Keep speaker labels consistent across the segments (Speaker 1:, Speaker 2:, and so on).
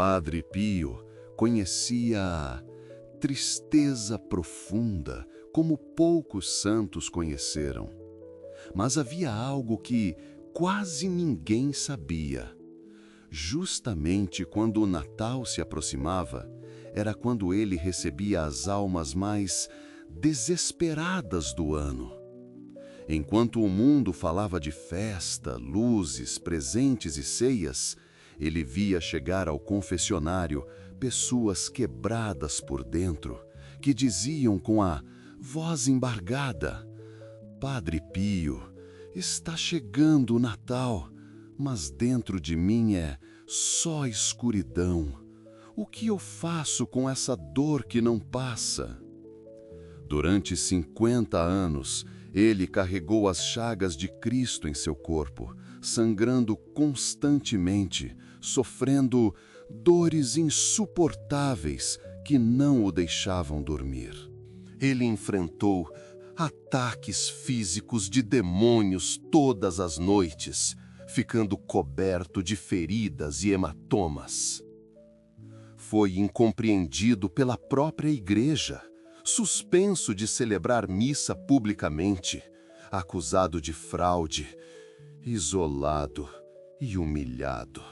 Speaker 1: Padre Pio conhecia a tristeza profunda como poucos santos conheceram. Mas havia algo que quase ninguém sabia. Justamente quando o Natal se aproximava, era quando ele recebia as almas mais desesperadas do ano. Enquanto o mundo falava de festa, luzes, presentes e ceias, ele via chegar ao confessionário pessoas quebradas por dentro, que diziam com a voz embargada: Padre Pio, está chegando o Natal, mas dentro de mim é só escuridão. O que eu faço com essa dor que não passa? Durante 50 anos, ele carregou as chagas de Cristo em seu corpo, sangrando constantemente, sofrendo dores insuportáveis que não o deixavam dormir. Ele enfrentou ataques físicos de demônios todas as noites, ficando coberto de feridas e hematomas. Foi incompreendido pela própria igreja, suspenso de celebrar missa publicamente, acusado de fraude, isolado e humilhado.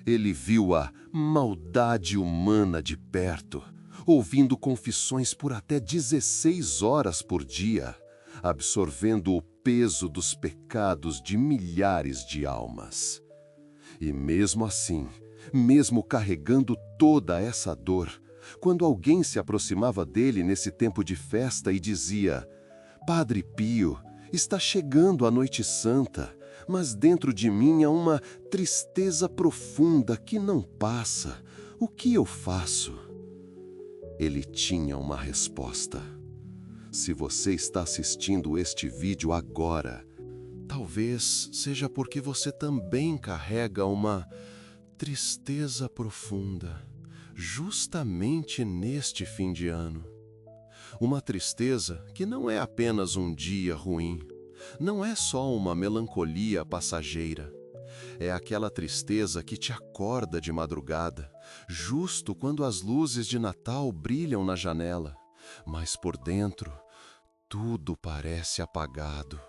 Speaker 1: Ele viu a maldade humana de perto, ouvindo confissões por até 16 horas por dia, absorvendo o peso dos pecados de milhares de almas. E mesmo assim, mesmo carregando toda essa dor, quando alguém se aproximava dele nesse tempo de festa e dizia: Padre Pio, está chegando a Noite Santa, mas dentro de mim há uma tristeza profunda que não passa. O que eu faço? Ele tinha uma resposta. Se você está assistindo este vídeo agora, talvez seja porque você também carrega uma tristeza profunda, justamente neste fim de ano. Uma tristeza que não é apenas um dia ruim, não é só uma melancolia passageira. É aquela tristeza que te acorda de madrugada, justo quando as luzes de Natal brilham na janela, mas por dentro tudo parece apagado.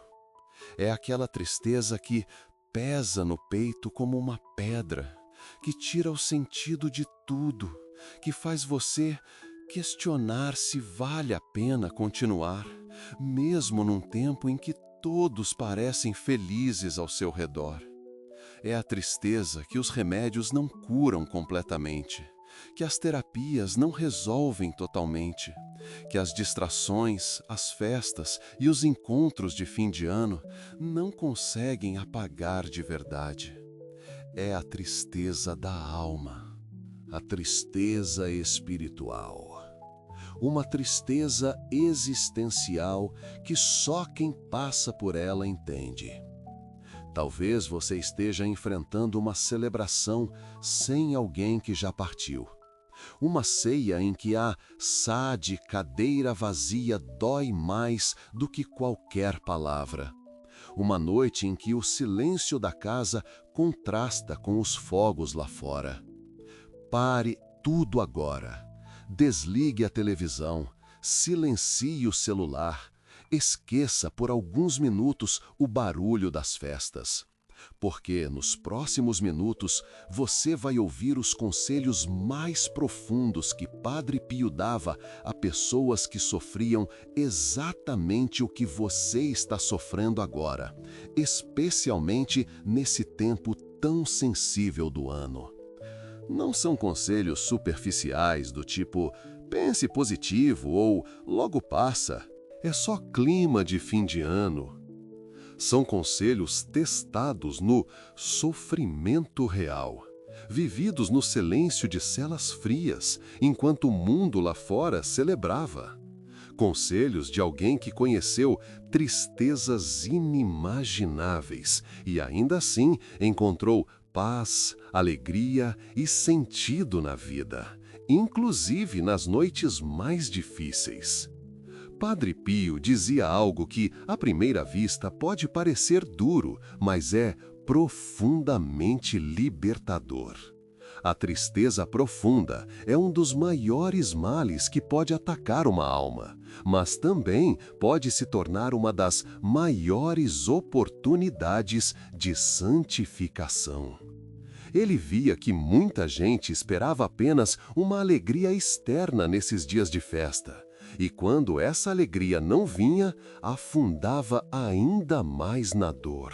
Speaker 1: É aquela tristeza que pesa no peito como uma pedra, que tira o sentido de tudo, que faz você questionar se vale a pena continuar, mesmo num tempo em que todos parecem felizes ao seu redor. É a tristeza que os remédios não curam completamente, que as terapias não resolvem totalmente, que as distrações, as festas e os encontros de fim de ano não conseguem apagar de verdade. É a tristeza da alma, a tristeza espiritual. Uma tristeza existencial que só quem passa por ela entende. Talvez você esteja enfrentando uma celebração sem alguém que já partiu. Uma ceia em que a de cadeira vazia dói mais do que qualquer palavra. Uma noite em que o silêncio da casa contrasta com os fogos lá fora. Pare tudo agora. Desligue a televisão, silencie o celular, esqueça por alguns minutos o barulho das festas. Porque nos próximos minutos você vai ouvir os conselhos mais profundos que Padre Pio dava a pessoas que sofriam exatamente o que você está sofrendo agora, especialmente nesse tempo tão sensível do ano. Não são conselhos superficiais do tipo pense positivo ou logo passa. É só clima de fim de ano. São conselhos testados no sofrimento real, vividos no silêncio de celas frias, enquanto o mundo lá fora celebrava. Conselhos de alguém que conheceu tristezas inimagináveis e ainda assim encontrou paz, alegria e sentido na vida, inclusive nas noites mais difíceis. Padre Pio dizia algo que, à primeira vista, pode parecer duro, mas é profundamente libertador.
Speaker 2: A tristeza profunda é um dos maiores males que pode atacar uma alma, mas também pode se tornar uma das maiores oportunidades de santificação. Ele via que muita gente esperava apenas uma alegria externa nesses dias de festa, e quando essa alegria não vinha, afundava ainda mais na dor.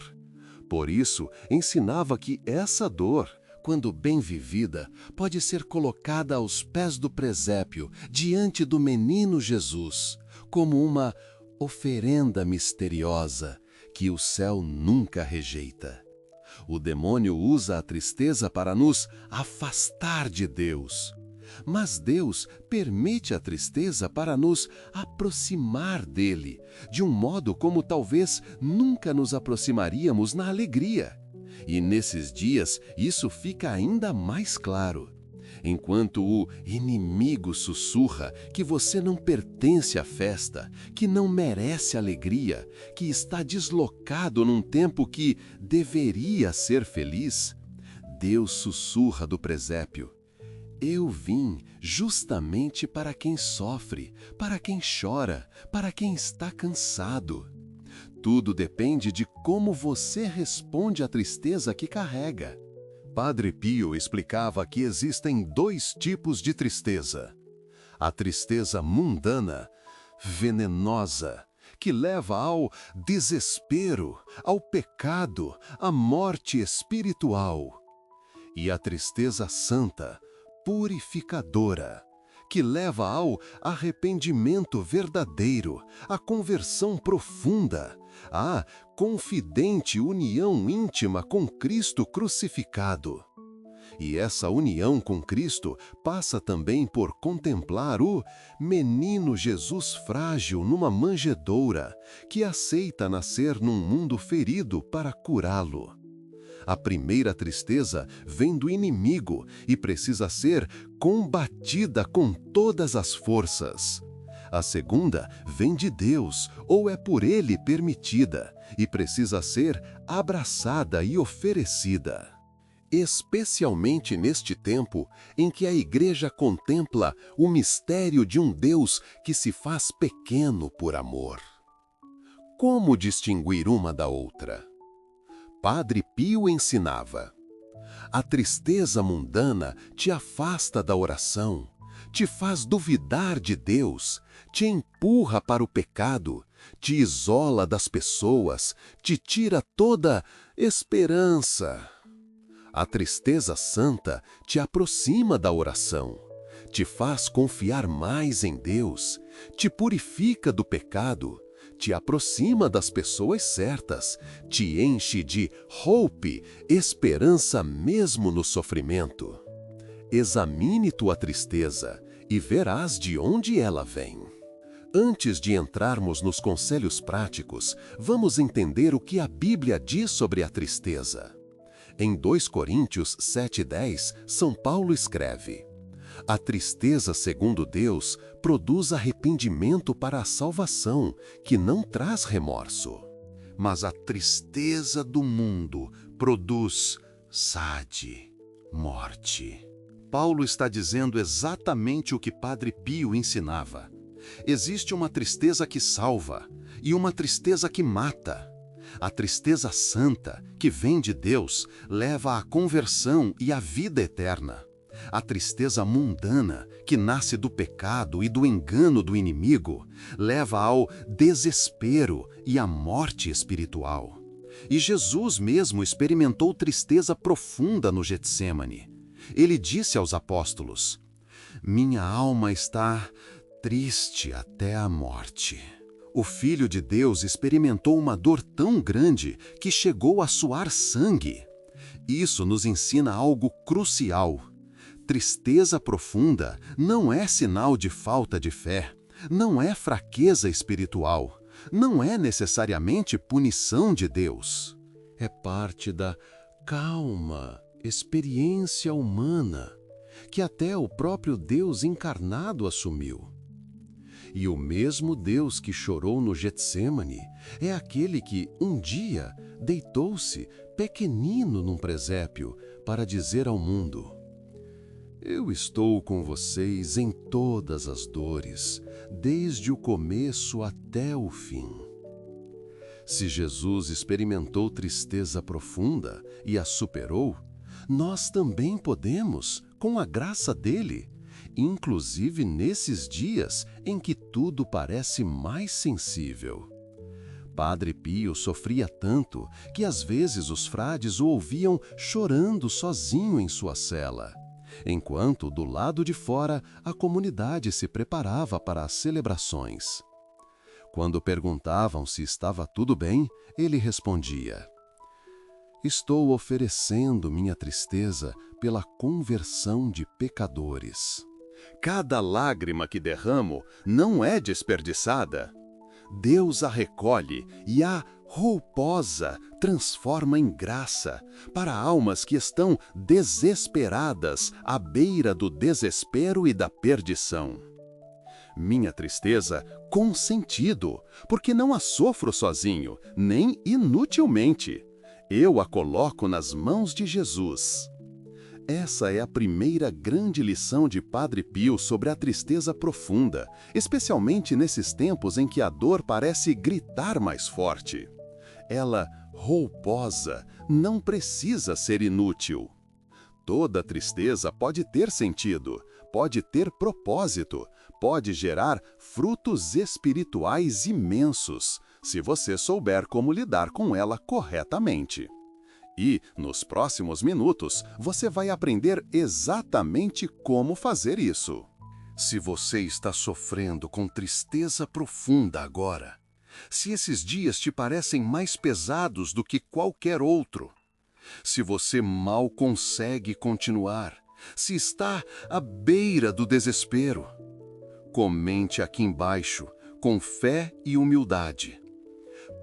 Speaker 2: Por isso, ensinava que essa dor, quando bem vivida, pode ser colocada aos pés do presépio, diante do menino Jesus, como uma oferenda misteriosa que o céu nunca rejeita. O demônio usa a tristeza para nos afastar de Deus. Mas Deus permite a tristeza para nos aproximar dele, de um modo como talvez nunca nos aproximaríamos na alegria. E nesses dias isso fica ainda mais claro. Enquanto o inimigo sussurra que você não pertence à festa, que não merece alegria, que está deslocado num tempo que deveria ser feliz, Deus sussurra do presépio: eu vim justamente para quem sofre, para quem chora, para quem está cansado. Tudo depende de como você responde à tristeza que carrega. Padre Pio explicava que existem 2 tipos de tristeza. A tristeza mundana, venenosa, que leva ao desespero, ao pecado, à morte espiritual. E a tristeza santa, purificadora, que leva ao arrependimento verdadeiro, à conversão profunda, à confidente união íntima com Cristo crucificado. E essa união com Cristo passa também por contemplar o menino Jesus frágil numa manjedoura, que aceita nascer num mundo ferido para curá-lo. A primeira tristeza vem do inimigo e precisa ser combatida com todas as forças. A segunda vem de Deus, ou é por Ele permitida, e precisa ser abraçada e oferecida. Especialmente neste tempo em que a Igreja contempla o mistério de um Deus que se faz pequeno por amor. Como distinguir uma da outra? Padre Pio ensinava: a tristeza mundana te afasta da oração, te faz duvidar de Deus, te empurra para o pecado, te isola das pessoas, te tira toda esperança. A tristeza santa te aproxima da oração, te faz confiar mais em Deus, te purifica do pecado, te aproxima das pessoas certas, te enche de hope, esperança mesmo no sofrimento. Examine tua tristeza e verás de onde ela vem. Antes de entrarmos nos conselhos práticos, vamos entender o que a Bíblia diz sobre a tristeza. Em 2 Coríntios 7:10, São Paulo escreve: a tristeza, segundo Deus, produz arrependimento para a salvação, que não traz remorso. Mas a tristeza do mundo produz morte. Paulo está dizendo exatamente o que Padre Pio ensinava. Existe uma tristeza que salva e uma tristeza que mata. A tristeza santa, que vem de Deus, leva à conversão e à vida eterna. A tristeza mundana, que nasce do pecado e do engano do inimigo, leva ao desespero e à morte espiritual. E Jesus mesmo experimentou tristeza profunda no Getsêmani. Ele disse aos apóstolos: minha alma está triste até a morte. O Filho de Deus experimentou uma dor tão grande que chegou a suar sangue. Isso nos ensina algo crucial. Tristeza profunda não é sinal de falta de fé, não é fraqueza espiritual, não é necessariamente punição de Deus. É parte da calma experiência humana que até o próprio Deus encarnado assumiu. E o mesmo Deus que chorou no Getsêmani é aquele que, um dia, deitou-se pequenino num presépio para dizer ao mundo: Eu estou com vocês em todas as dores, desde o começo até o fim. Se Jesus experimentou tristeza profunda e a superou, nós também podemos, com a graça dele, inclusive nesses dias em que tudo parece mais sensível. Padre Pio sofria tanto que às vezes os frades o ouviam chorando sozinho em sua cela, enquanto do lado de fora a comunidade se preparava para as celebrações. Quando perguntavam se estava tudo bem, ele respondia: "Estou oferecendo minha tristeza pela conversão de pecadores. Cada lágrima que derramo não é desperdiçada. Deus a recolhe e a rouposa transforma em graça para almas que estão desesperadas à beira do desespero e da perdição. Minha tristeza com sentido, porque não a sofro sozinho, nem inutilmente. Eu a coloco nas mãos de Jesus." Essa é a primeira grande lição de Padre Pio sobre a tristeza profunda, especialmente nesses tempos em que a dor parece gritar mais forte. Ela, rouposa, não precisa ser inútil. Toda tristeza pode ter sentido, pode ter propósito, pode gerar frutos espirituais imensos, se você souber como lidar com ela corretamente. E, nos próximos minutos, você vai aprender exatamente como fazer isso. Se você está sofrendo com tristeza profunda agora, se esses dias te parecem mais pesados do que qualquer outro, se você mal consegue continuar, se está à beira do desespero, comente aqui embaixo, com fé e humildade: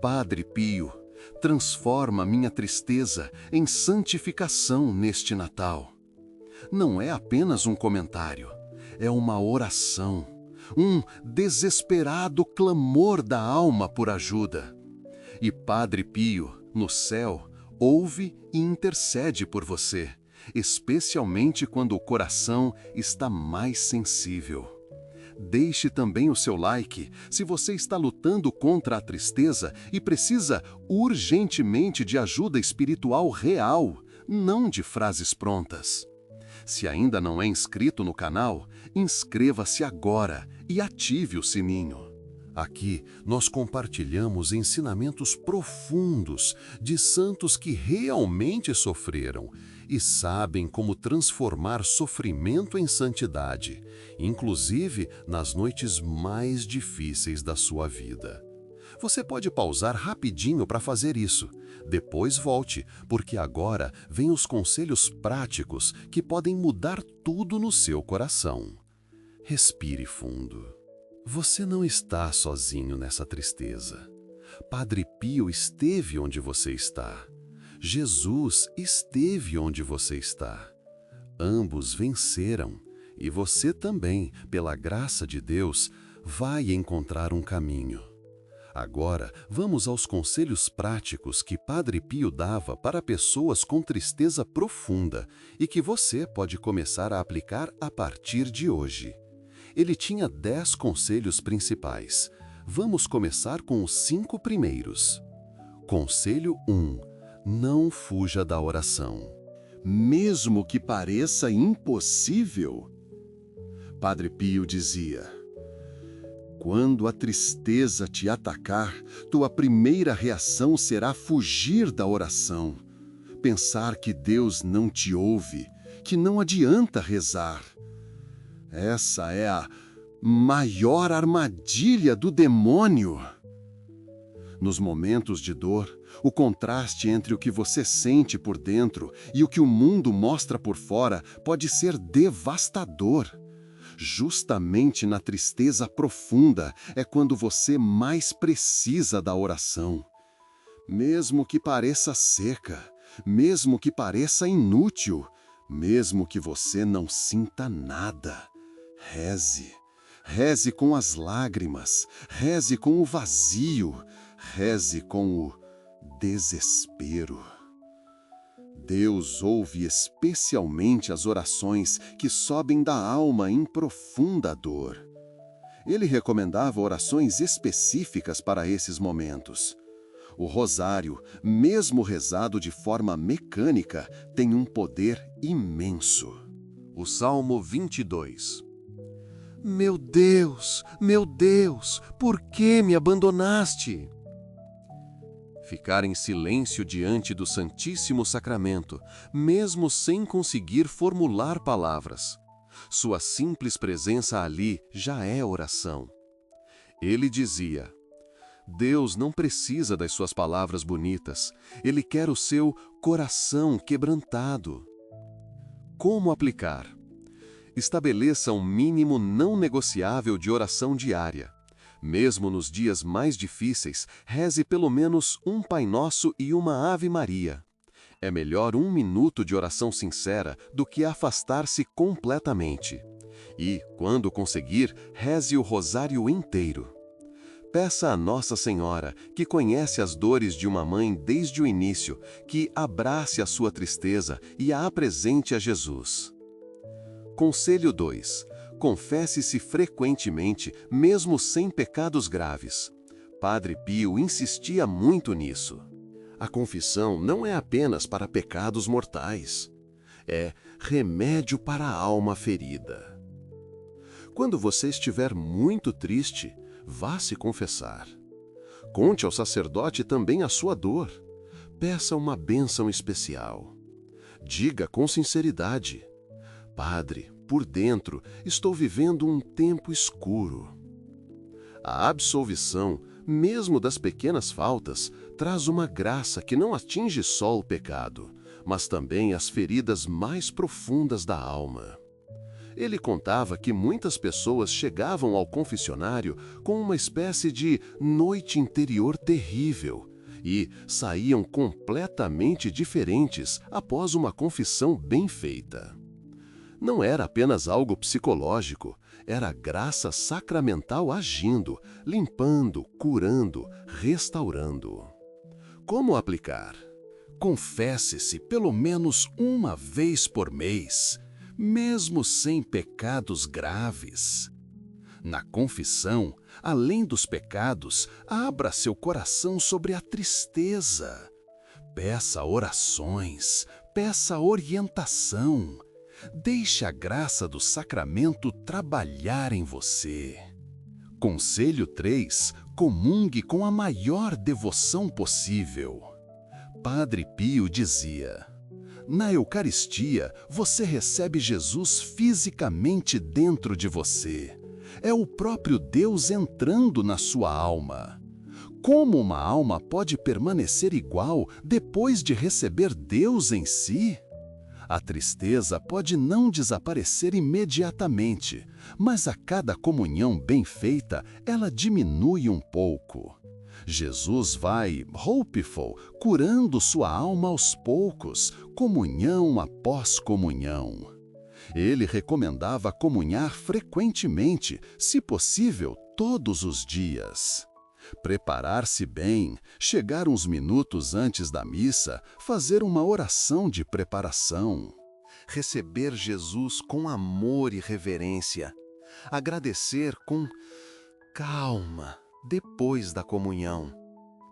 Speaker 2: "Padre Pio, transforma minha tristeza em santificação neste Natal." Não é apenas um comentário, é uma oração, um desesperado clamor da alma por ajuda. E Padre Pio, no céu, ouve e intercede por você, especialmente quando o coração está mais sensível. Deixe também o seu like se você está lutando contra a tristeza e precisa urgentemente de ajuda espiritual real, não de frases prontas. Se ainda não é inscrito no canal, inscreva-se agora e ative o sininho. Aqui nós compartilhamos ensinamentos profundos de santos que realmente sofreram e sabem como transformar sofrimento em santidade, inclusive nas noites mais difíceis da sua vida. Você pode pausar rapidinho para fazer isso. Depois volte, porque agora vem os conselhos práticos que podem mudar tudo no seu coração. Respire fundo. Você não está sozinho nessa tristeza. Padre Pio esteve onde você está. Jesus esteve onde você está. Ambos venceram, e você também, pela graça de Deus, vai encontrar um caminho. Agora, vamos aos conselhos práticos que Padre Pio dava para pessoas com tristeza profunda e que você pode começar a aplicar a partir de hoje. Ele tinha 10 conselhos principais. Vamos começar com os 5 primeiros. Conselho 1. Não fuja da oração. Mesmo que pareça impossível, Padre Pio dizia: quando a tristeza te atacar, tua primeira reação será fugir da oração. Pensar que Deus não te ouve, que não adianta rezar. Essa é a maior armadilha do demônio. Nos momentos de dor, o contraste entre o que você sente por dentro e o que o mundo mostra por fora pode ser devastador. Justamente na tristeza profunda é quando você mais precisa da oração. Mesmo que pareça seca, mesmo que pareça inútil, mesmo que você não sinta nada, reze. Reze com as lágrimas, reze com o vazio, reze com o desespero. Deus ouve especialmente as orações que sobem da alma em profunda dor. Ele recomendava orações específicas para esses momentos. O rosário, mesmo rezado de forma mecânica, tem um poder imenso. O Salmo 22. Meu Deus, por que me abandonaste? Ficar em silêncio diante do Santíssimo Sacramento, mesmo sem conseguir formular palavras. Sua simples presença ali já é oração. Ele dizia: Deus não precisa das suas palavras bonitas, Ele quer o seu coração quebrantado. Como aplicar? Estabeleça um mínimo não negociável de oração diária. Mesmo nos dias mais difíceis, reze pelo menos um Pai Nosso e uma Ave Maria. É melhor 1 minuto de oração sincera do que afastar-se completamente. E, quando conseguir, reze o rosário inteiro. Peça a Nossa Senhora, que conhece as dores de uma mãe desde o início, que abrace a sua tristeza e a apresente a Jesus. Conselho 2. Confesse-se frequentemente, mesmo sem pecados graves. Padre Pio insistia muito nisso. A confissão não é apenas para pecados mortais. É remédio para a alma ferida. Quando você estiver muito triste, vá se confessar. Conte ao sacerdote também a sua dor. Peça uma bênção especial. Diga com sinceridade: Padre, por dentro, estou vivendo um tempo escuro. A absolvição, mesmo das pequenas faltas, traz uma graça que não atinge só o pecado, mas também as feridas mais profundas da alma. Ele contava que muitas pessoas chegavam ao confessionário com uma espécie de noite interior terrível e saíam completamente diferentes após uma confissão bem feita. Não era apenas algo psicológico, era a graça sacramental agindo, limpando, curando, restaurando. Como aplicar? Confesse-se pelo menos uma vez por mês, mesmo sem pecados graves. Na confissão, além dos pecados, abra seu coração sobre a tristeza. Peça orações, peça orientação. Deixe a graça do sacramento trabalhar em você. Conselho 3. Comungue com a maior devoção possível. Padre Pio dizia: na Eucaristia, você recebe Jesus fisicamente dentro de você. É o próprio Deus entrando na sua alma. Como uma alma pode permanecer igual depois de receber Deus em si? A tristeza pode não desaparecer imediatamente, mas a cada comunhão bem feita, ela diminui um pouco. Jesus vai, hopeful, curando sua alma aos poucos, comunhão após comunhão. Ele recomendava comunhar frequentemente, se possível, todos os dias. Preparar-se bem, chegar uns minutos antes da missa, fazer uma oração de preparação. Receber Jesus com amor e reverência. Agradecer com calma, depois da comunhão.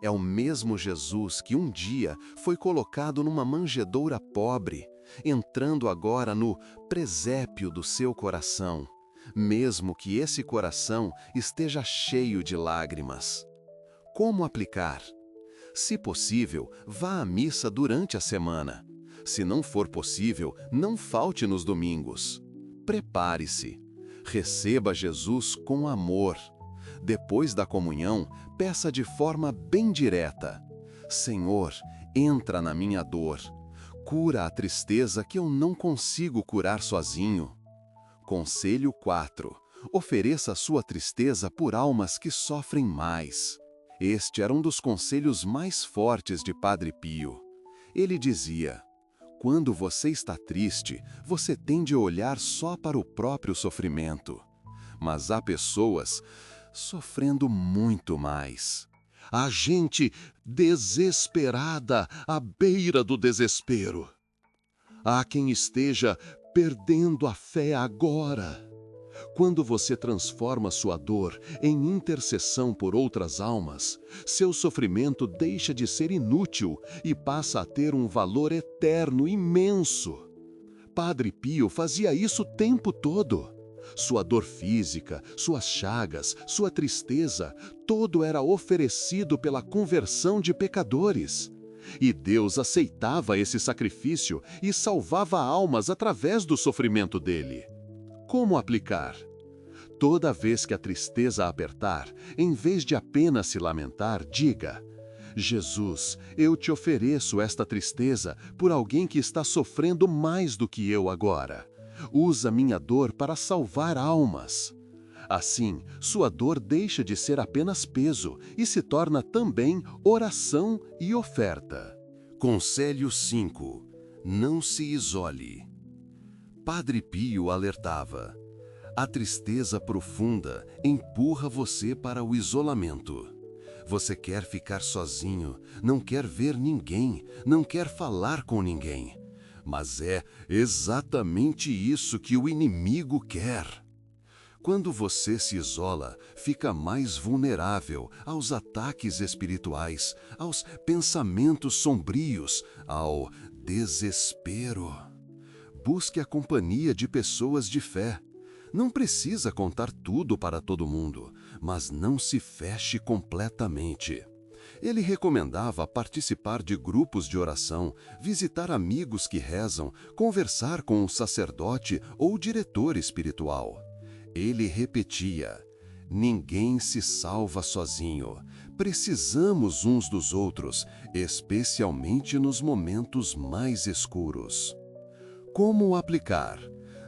Speaker 2: É o mesmo Jesus que um dia foi colocado numa manjedoura pobre, entrando agora no presépio do seu coração, mesmo que esse coração esteja cheio de lágrimas. Como aplicar? Se possível, vá à missa durante a semana. Se não for possível, não falte nos domingos. Prepare-se. Receba Jesus com amor. Depois da comunhão, peça de forma bem direta: Senhor, entra na minha dor. Cura a tristeza que eu não consigo curar sozinho. Conselho 4. Ofereça sua tristeza por almas que sofrem mais. Este era um dos conselhos mais fortes de Padre Pio. Ele dizia: quando você está triste, você tende a olhar só para o próprio sofrimento. Mas há pessoas sofrendo muito mais. Há gente desesperada à beira do desespero. Há quem esteja perdendo a fé agora. Quando você transforma sua dor em intercessão por outras almas, seu sofrimento deixa de ser inútil e passa a ter um valor eterno imenso. Padre Pio fazia isso o tempo todo. Sua dor física, suas chagas, sua tristeza, todo era oferecido pela conversão de pecadores. E Deus aceitava esse sacrifício e salvava almas através do sofrimento dele. Como aplicar? Toda vez que a tristeza apertar, em vez de apenas se lamentar, diga: Jesus, eu te ofereço esta tristeza por alguém que está sofrendo mais do que eu agora. Usa minha dor para salvar almas. Assim, sua dor deixa de ser apenas peso e se torna também oração e oferta. Conselho 5. Não se isole. Padre Pio alertava: a tristeza profunda empurra você para o isolamento. Você quer ficar sozinho, não quer ver ninguém, não quer falar com ninguém. Mas é exatamente isso que o inimigo quer. Quando você se isola, fica mais vulnerável aos ataques espirituais, aos pensamentos sombrios, ao desespero. Busque a companhia de pessoas de fé. Não precisa contar tudo para todo mundo, mas não se feche completamente. Ele recomendava participar de grupos de oração, visitar amigos que rezam, conversar com um sacerdote ou diretor espiritual. Ele repetia: ninguém se salva sozinho. Precisamos uns dos outros, especialmente nos momentos mais escuros. Como aplicar?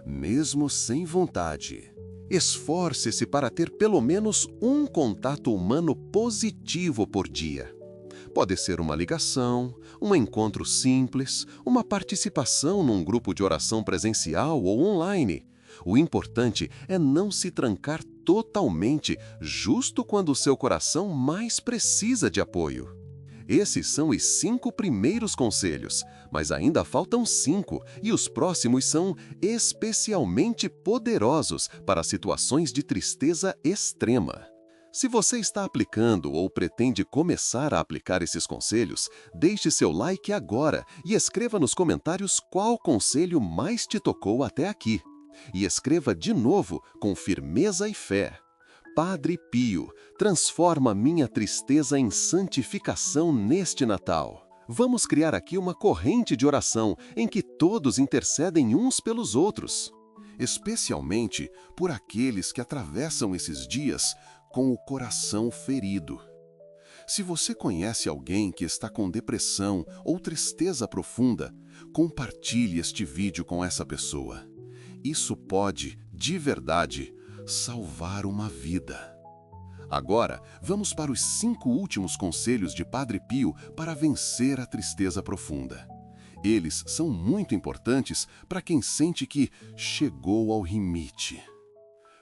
Speaker 2: Mesmo sem vontade. Esforce-se para ter pelo menos um contato humano positivo por dia. Pode ser uma ligação, um encontro simples, uma participação num grupo de oração presencial ou online. O importante é não se trancar totalmente justo quando o seu coração mais precisa de apoio. Esses são os 5 primeiros conselhos, mas ainda faltam 5 e os próximos são especialmente poderosos para situações de tristeza extrema. Se você está aplicando ou pretende começar a aplicar esses conselhos, deixe seu like agora e escreva nos comentários qual conselho mais te tocou até aqui. E escreva de novo com firmeza e fé. Padre Pio, transforma minha tristeza em santificação neste Natal. Vamos criar aqui uma corrente de oração em que todos intercedem uns pelos outros, especialmente por aqueles que atravessam esses dias com o coração ferido. Se você conhece alguém que está com depressão ou tristeza profunda, compartilhe este vídeo com essa pessoa. Isso pode, de verdade, salvar uma vida. Agora, vamos para os 5 últimos conselhos de Padre Pio para vencer a tristeza profunda. Eles são muito importantes para quem sente que chegou ao limite.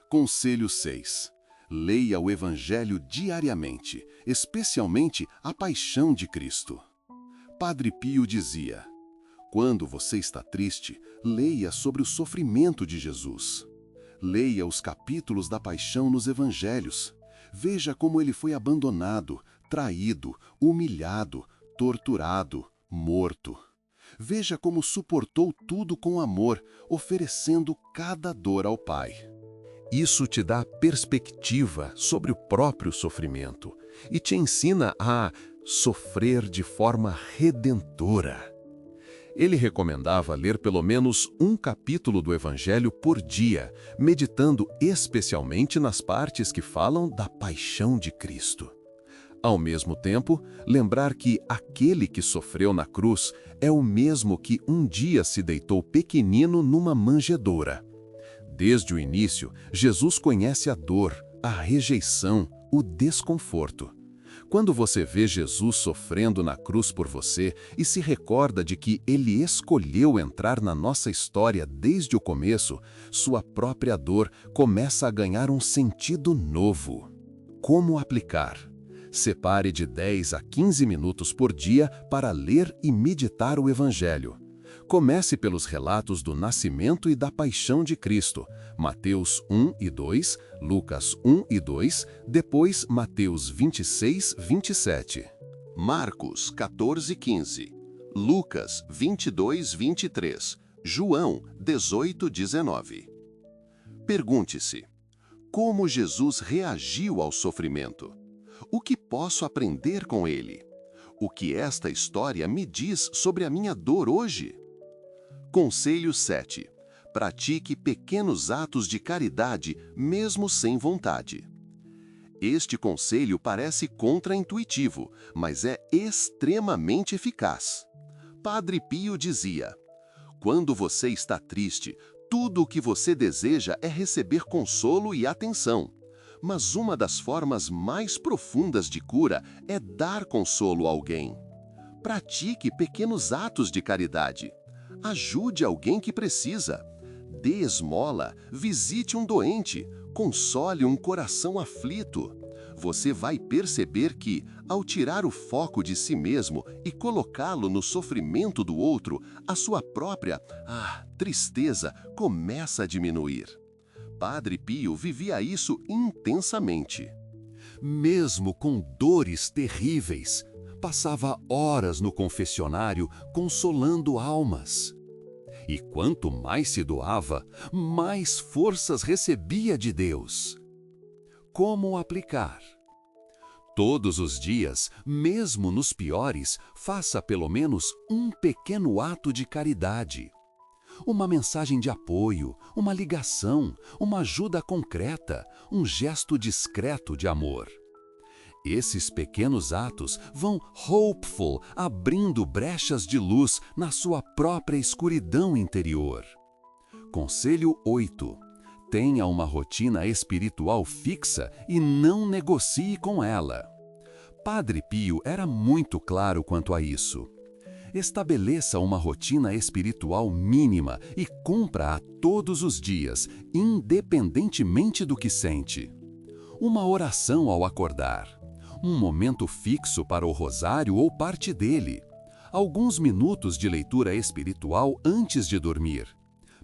Speaker 2: Conselho 6. Leia o Evangelho diariamente, especialmente a Paixão de Cristo. Padre Pio dizia: quando você está triste, leia sobre o sofrimento de Jesus. Leia os capítulos da Paixão nos Evangelhos. Veja como ele foi abandonado, traído, humilhado, torturado, morto. Veja como suportou tudo com amor, oferecendo cada dor ao Pai. Isso te dá perspectiva sobre o próprio sofrimento e te ensina a sofrer de forma redentora. Ele recomendava ler pelo menos um capítulo do Evangelho por dia, meditando especialmente nas partes que falam da paixão de Cristo. Ao mesmo tempo, lembrar que aquele que sofreu na cruz é o mesmo que um dia se deitou pequenino numa manjedoura. Desde o início, Jesus conhece a dor, a rejeição, o desconforto. Quando você vê Jesus sofrendo na cruz por você e se recorda de que ele escolheu entrar na nossa história desde o começo, sua própria dor começa a ganhar um sentido novo. Como aplicar? Separe de 10 a 15 minutos por dia para ler e meditar o Evangelho. Comece pelos relatos do nascimento e da paixão de Cristo, Mateus 1 e 2, Lucas 1 e 2, depois Mateus 26, 27.
Speaker 3: Marcos 14, 15, Lucas 22, 23, João 18, 19. Pergunte-se: como Jesus reagiu ao sofrimento? O que posso aprender com ele? O que esta história me diz sobre a minha dor hoje? Conselho 7. Pratique pequenos atos de caridade, mesmo sem vontade. Este conselho parece contraintuitivo, mas é extremamente eficaz. Padre Pio dizia: quando você está triste, tudo o que você deseja é receber consolo e atenção. Mas uma das formas mais profundas de cura é dar consolo a alguém. Pratique pequenos atos de caridade. Ajude alguém que precisa. Dê esmola, visite um doente, console um coração aflito. Você vai perceber que, ao tirar o foco de si mesmo e colocá-lo no sofrimento do outro, a sua própria tristeza começa a diminuir. Padre Pio vivia isso intensamente.
Speaker 2: Mesmo com dores terríveis, passava horas no confessionário consolando almas. E quanto mais se doava, mais forças recebia de Deus. Como aplicar? Todos os dias, mesmo nos piores, faça pelo menos um pequeno ato de caridade. Uma mensagem de apoio, uma ligação, uma ajuda concreta, um gesto discreto de amor. Esses pequenos atos vão hopeful, abrindo brechas de luz na sua própria escuridão interior. Conselho 8. Tenha uma rotina espiritual fixa e não negocie com ela. Padre Pio era muito claro quanto a isso. Estabeleça uma rotina espiritual mínima e cumpra-a todos os dias, independentemente do que sente. Uma oração ao acordar. Um momento fixo para o rosário ou parte dele. Alguns minutos de leitura espiritual antes de dormir.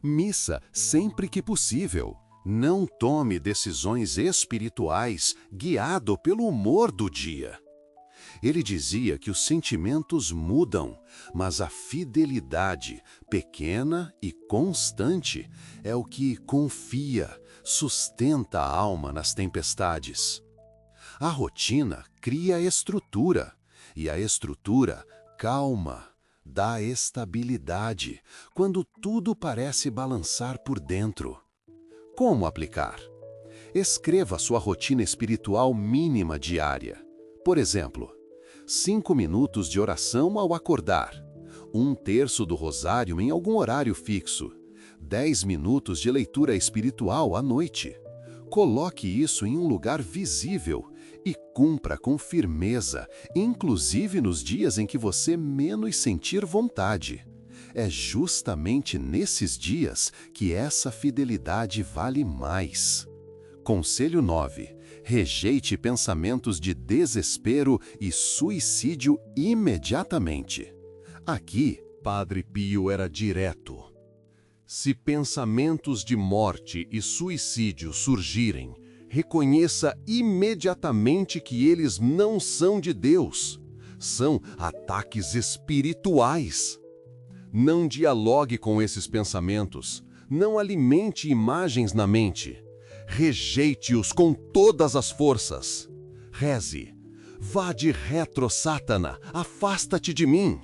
Speaker 2: Missa sempre que possível.
Speaker 3: Não tome decisões espirituais guiado pelo humor do dia. Ele dizia que os sentimentos mudam, mas a fidelidade, pequena e constante, é o que confia, sustenta a alma nas tempestades. A rotina cria estrutura, e a estrutura calma, dá estabilidade, quando tudo parece balançar por dentro. Como aplicar? Escreva sua rotina espiritual mínima diária. Por exemplo, 5 minutos de oração ao acordar, 1/3 do rosário em algum horário fixo, 10 minutos de leitura espiritual à noite. Coloque isso em um lugar visível e cumpra com firmeza, inclusive nos dias em que você menos sentir vontade. É justamente nesses dias que essa fidelidade vale mais. Conselho 9. Rejeite pensamentos de desespero e suicídio imediatamente. Aqui, Padre Pio era direto. Se pensamentos de morte e suicídio surgirem, reconheça imediatamente que eles não são de Deus. São ataques espirituais. Não dialogue com esses pensamentos. Não alimente imagens na mente. Rejeite-os com todas as forças. Reze. Vá de retro, Sátana, afasta-te de mim.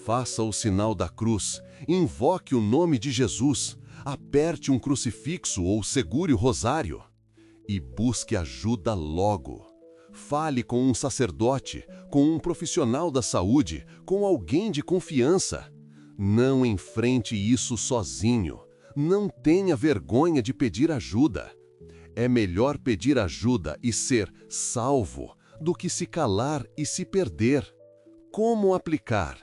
Speaker 3: Faça o sinal da cruz, invoque o nome de Jesus, aperte um crucifixo ou segure o rosário. E busque ajuda logo. Fale com um sacerdote, com um profissional da saúde, com alguém de confiança. Não enfrente isso sozinho. Não tenha vergonha de pedir ajuda. É melhor pedir ajuda e ser salvo do que se calar e se perder. Como aplicar?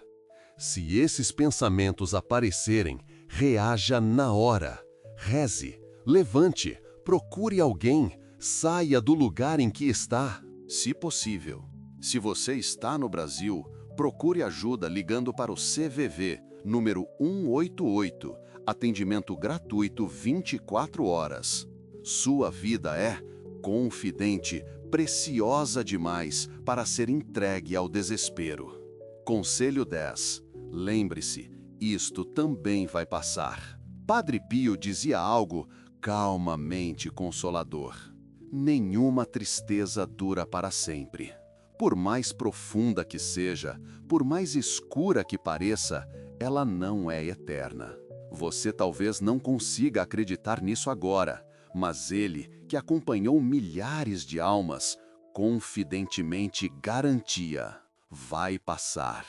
Speaker 3: Se esses pensamentos aparecerem, reaja na hora. Reze, levante, procure alguém, saia do lugar em que está. Se possível, se você está no Brasil, procure ajuda ligando para o CVV,
Speaker 1: número 188, atendimento gratuito 24 horas. Sua vida é confidente, preciosa demais para ser entregue ao desespero. Conselho 10. Lembre-se, isto também vai passar. Padre Pio dizia algo calmamente consolador. Nenhuma tristeza dura para sempre. Por mais profunda que seja, por mais escura que pareça, ela não é eterna. Você talvez não consiga acreditar nisso agora, mas ele, que acompanhou milhares de almas, confidentemente garantia: vai passar.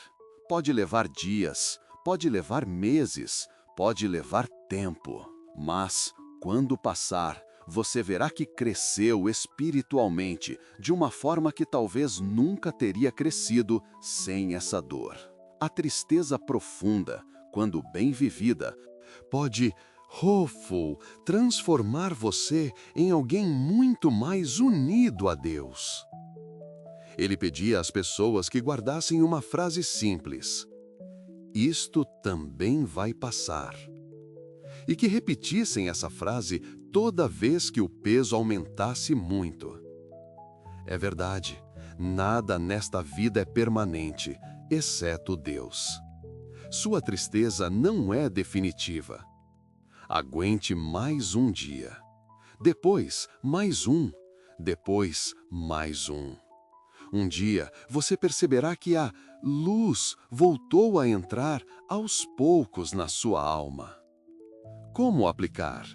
Speaker 1: Pode levar dias, pode levar meses, pode levar tempo, mas, quando passar, você verá que cresceu espiritualmente de uma forma que talvez nunca teria crescido sem essa dor. A tristeza profunda, quando bem vivida, pode, transformar você em alguém muito mais unido a Deus. Ele pedia às pessoas que guardassem uma frase simples: isto também vai passar. E que repetissem essa frase toda vez que o peso aumentasse muito. É verdade, nada nesta vida é permanente, exceto Deus. Sua tristeza não é definitiva. Aguente mais um dia. Depois, mais um. Depois, mais um. Um dia, você perceberá que a luz voltou a entrar aos poucos na sua alma. Como aplicar?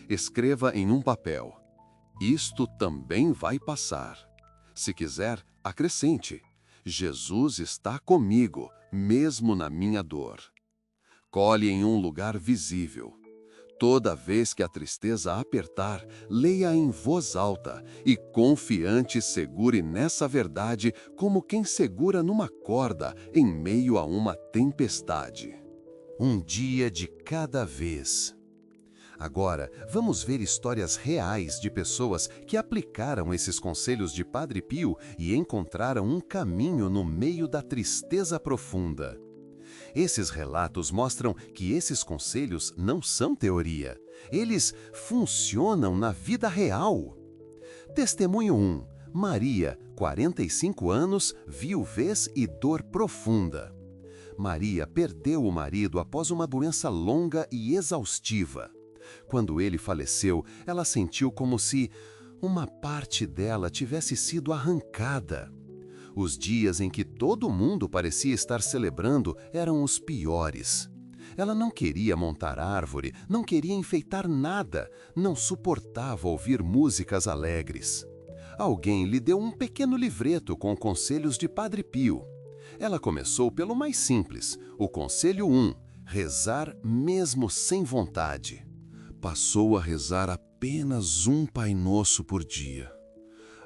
Speaker 1: Escreva em um papel: isto também vai passar. Se quiser, acrescente: Jesus está comigo, mesmo na minha dor. Cole em um lugar visível. Toda vez que a tristeza apertar, leia em voz alta e, confiante, segure nessa verdade como quem segura numa corda em meio a uma tempestade.
Speaker 3: Um dia de cada vez. Agora, vamos ver histórias reais de pessoas que aplicaram esses conselhos de Padre Pio e encontraram um caminho no meio da tristeza profunda. Esses relatos mostram que esses conselhos não são teoria. Eles funcionam na vida real. Testemunho 1. Maria, 45 anos, viuvez e dor profunda. Maria perdeu o marido após uma doença longa e exaustiva. Quando ele faleceu, ela sentiu como se uma parte dela tivesse sido arrancada. Os dias em que todo mundo parecia estar celebrando eram os piores. Ela não queria montar árvore, não queria enfeitar nada, não suportava ouvir músicas alegres. Alguém lhe deu um pequeno livreto com conselhos de Padre Pio. Ela começou pelo mais simples, o conselho 1, rezar mesmo sem vontade. Passou a rezar apenas um Pai Nosso por dia.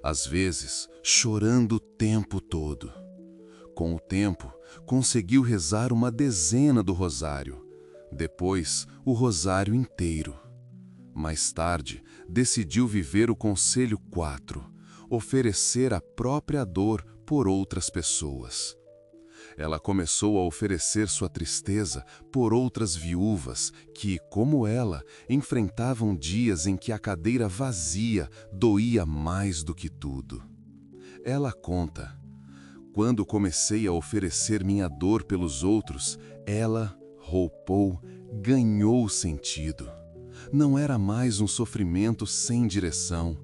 Speaker 3: Às vezes, chorando o tempo todo. Com o tempo, conseguiu rezar uma dezena do rosário. Depois, o rosário inteiro. Mais tarde, decidiu viver o conselho 4, oferecer a própria dor por outras pessoas. Ela começou a oferecer sua tristeza por outras viúvas que, como ela, enfrentavam dias em que a cadeira vazia doía mais do que tudo. Ela conta: quando comecei a oferecer minha dor pelos outros, ela, ganhou sentido. Não era mais um sofrimento sem direção,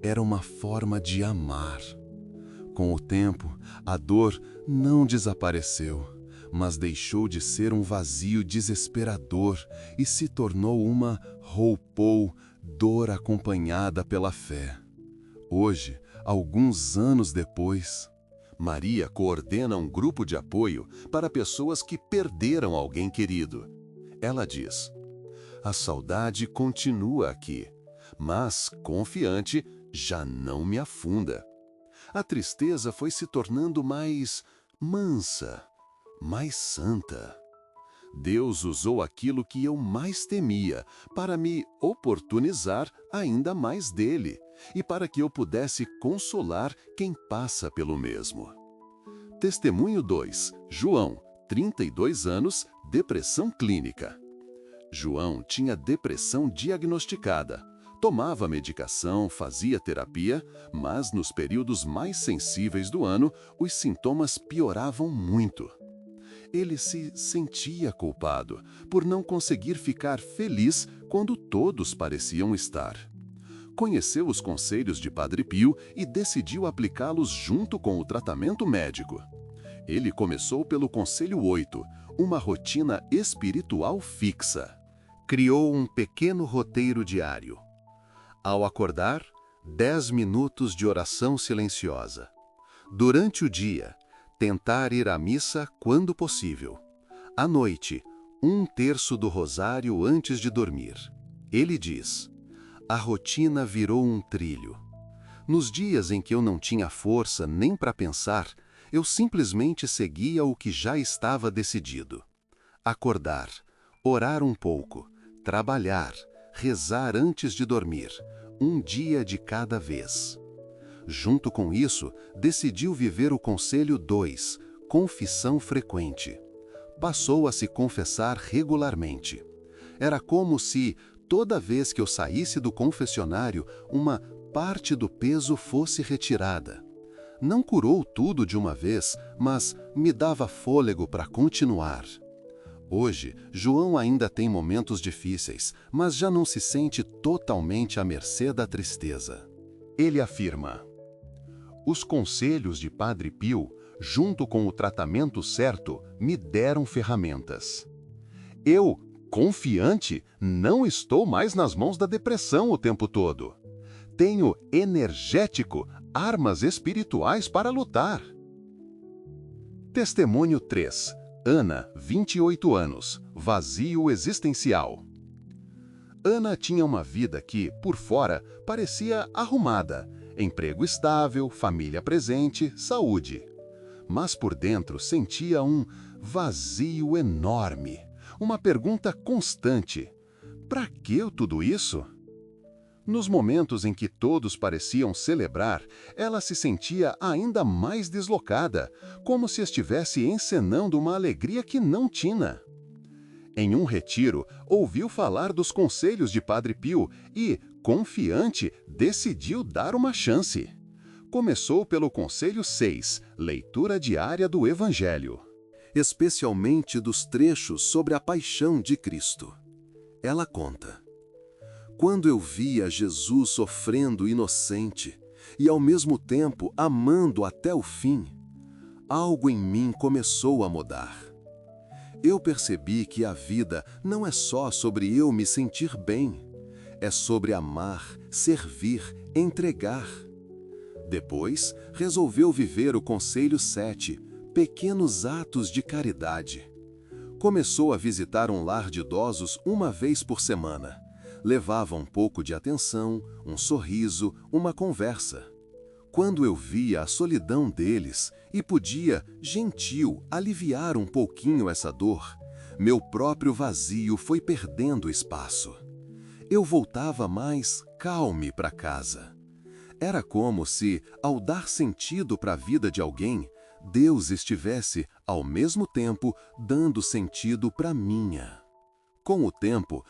Speaker 3: era uma forma de amar. Com o tempo, a dor não desapareceu, mas deixou de ser um vazio desesperador e se tornou uma dor acompanhada pela fé. Hoje, alguns anos depois, Maria coordena um grupo de apoio para pessoas que perderam alguém querido. Ela diz: a saudade continua aqui, mas, confiante, já não me afunda. A tristeza foi se tornando mais mansa, mais santa. Deus usou aquilo que eu mais temia para me oportunizar ainda mais dele e para que eu pudesse consolar quem passa pelo mesmo. Testemunho 2. João, 32 anos,
Speaker 2: depressão clínica. João tinha depressão diagnosticada. Tomava medicação, fazia terapia, mas nos períodos mais sensíveis do ano, os sintomas pioravam muito. Ele se sentia culpado por não conseguir ficar feliz quando todos pareciam estar. Conheceu os conselhos de Padre Pio e decidiu aplicá-los junto com o tratamento médico. Ele começou pelo Conselho 8, uma rotina espiritual fixa. Criou um pequeno roteiro diário. Ao acordar, 10 minutos de oração silenciosa. Durante o dia, tentar ir à missa quando possível. À noite, 1/3 do rosário antes de dormir. Ele diz: a rotina virou um trilho. Nos dias em que eu não tinha força nem para pensar, eu simplesmente seguia o que já estava decidido. Acordar, orar um pouco, trabalhar, rezar antes de dormir, um dia de cada vez. Junto com isso, decidiu viver o Conselho 2, confissão frequente. Passou a se confessar regularmente. Era como se, toda vez que eu saísse do confessionário, uma parte do peso fosse retirada. Não curou tudo de uma vez, mas me dava fôlego para continuar. Hoje, João ainda tem momentos difíceis, mas já não se sente totalmente à mercê da tristeza. Ele afirma: os conselhos de Padre Pio, junto com o tratamento certo, me deram ferramentas. Eu, confiante, não estou mais nas mãos da depressão o tempo todo. Tenho energético, armas espirituais para lutar. Testemunho 3. Ana, 28 anos, vazio existencial. Ana tinha uma vida que, por fora, parecia arrumada. Emprego estável, família presente, saúde. Mas por dentro sentia um vazio enorme. Uma pergunta constante: para que tudo isso? Nos momentos em que todos pareciam celebrar, ela se sentia ainda mais deslocada, como se estivesse encenando uma alegria que não tinha. Em um retiro, ouviu falar dos conselhos de Padre Pio e, confiante, decidiu dar uma chance. Começou pelo Conselho 6, leitura diária do Evangelho, especialmente dos trechos sobre a paixão de Cristo. Ela conta: quando eu via Jesus sofrendo inocente e ao mesmo tempo amando até o fim, algo em mim começou a mudar. Eu percebi que a vida não é só sobre eu me sentir bem, é sobre amar, servir, entregar. Depois, resolveu viver o Conselho 7, pequenos atos de caridade. Começou a visitar um lar de idosos uma vez por semana. Levava um pouco de atenção, um sorriso, uma conversa. Quando eu via a solidão deles e podia, gentil, aliviar um pouquinho essa dor, meu próprio vazio foi perdendo espaço. Eu voltava mais calme para casa. Era como se, ao dar sentido para a vida de alguém, Deus estivesse, ao mesmo tempo, dando sentido para a minha. Com o tempo,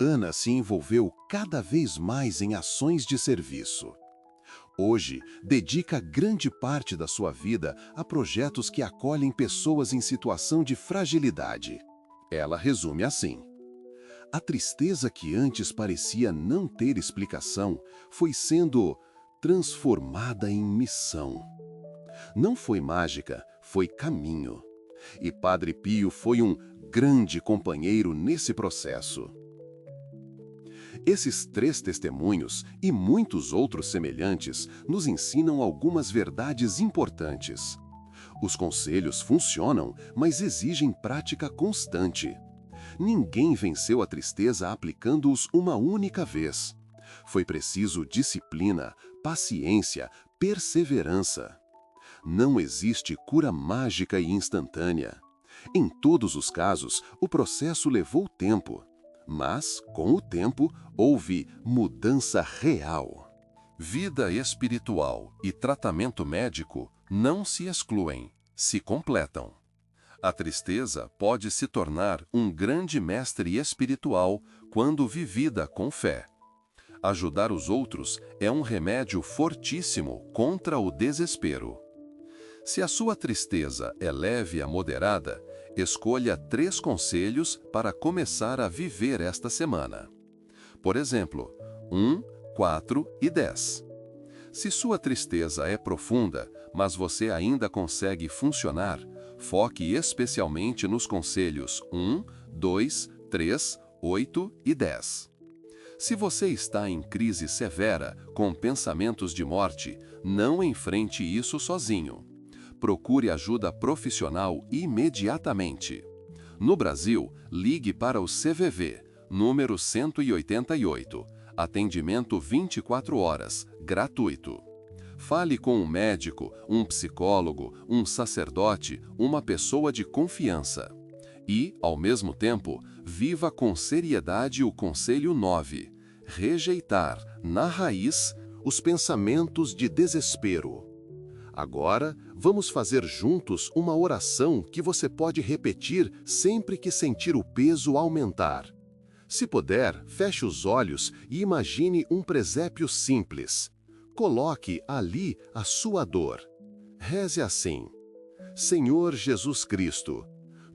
Speaker 2: Ana se envolveu cada vez mais em ações de serviço. Hoje, dedica grande parte da sua vida a projetos que acolhem pessoas em situação de fragilidade. Ela resume assim: a tristeza que antes parecia não ter explicação foi sendo transformada em missão. Não foi mágica, foi caminho. E Padre Pio foi um grande companheiro nesse processo. Esses 3 testemunhos e muitos outros semelhantes nos ensinam algumas verdades importantes. Os conselhos funcionam, mas exigem prática constante. Ninguém venceu a tristeza aplicando-os uma única vez. Foi preciso disciplina, paciência, perseverança. Não existe cura mágica e instantânea. Em todos os casos, o processo levou tempo. Mas, com o tempo, houve mudança real. Vida espiritual e tratamento médico não se excluem, se completam. A tristeza pode se tornar um grande mestre espiritual quando vivida com fé. Ajudar os outros é um remédio fortíssimo contra o desespero. Se a sua tristeza é leve a moderada, escolha 3 conselhos para começar a viver esta semana. Por exemplo, 1, 4 e 10. Se sua tristeza é profunda, mas você ainda consegue funcionar, foque especialmente nos conselhos 1, 2, 3, 8 e 10. Se você está em crise severa, com pensamentos de morte, não enfrente isso sozinho. Procure ajuda profissional imediatamente. No Brasil, ligue para o CVV, número 188, atendimento 24 horas, gratuito. Fale com um médico, um psicólogo, um sacerdote, uma pessoa de confiança. E, ao mesmo tempo, viva com seriedade o conselho 9. Rejeitar, na raiz, os pensamentos de desespero. Agora, vamos fazer juntos uma oração que você pode repetir sempre que sentir o peso aumentar. Se puder, feche os olhos e imagine um presépio simples. Coloque ali a sua dor. Reze assim: Senhor Jesus Cristo,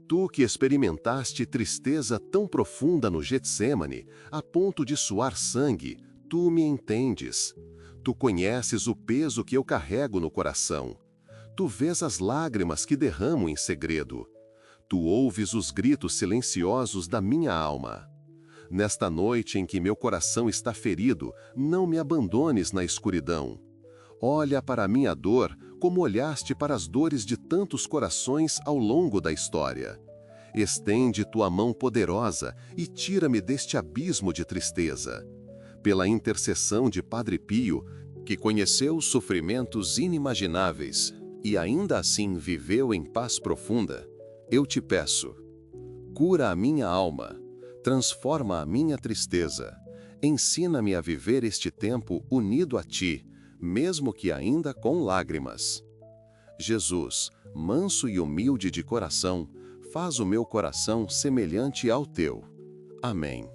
Speaker 2: Tu que experimentaste tristeza tão profunda no Getsêmani, a ponto de suar sangue, Tu me entendes. Tu conheces o peso que eu carrego no coração. Tu vês as lágrimas que derramo em segredo. Tu ouves os gritos silenciosos da minha alma. Nesta noite em que meu coração está ferido, não me abandones na escuridão. Olha para a minha dor como olhaste para as dores de tantos corações ao longo da história. Estende tua mão poderosa e tira-me deste abismo de tristeza. Pela intercessão de Padre Pio, que conheceu sofrimentos inimagináveis e ainda assim viveu em paz profunda, eu te peço, cura a minha alma, transforma a minha tristeza, ensina-me a viver este tempo unido a ti, mesmo que ainda com lágrimas. Jesus, manso e humilde de coração, faz o meu coração semelhante ao teu. Amém.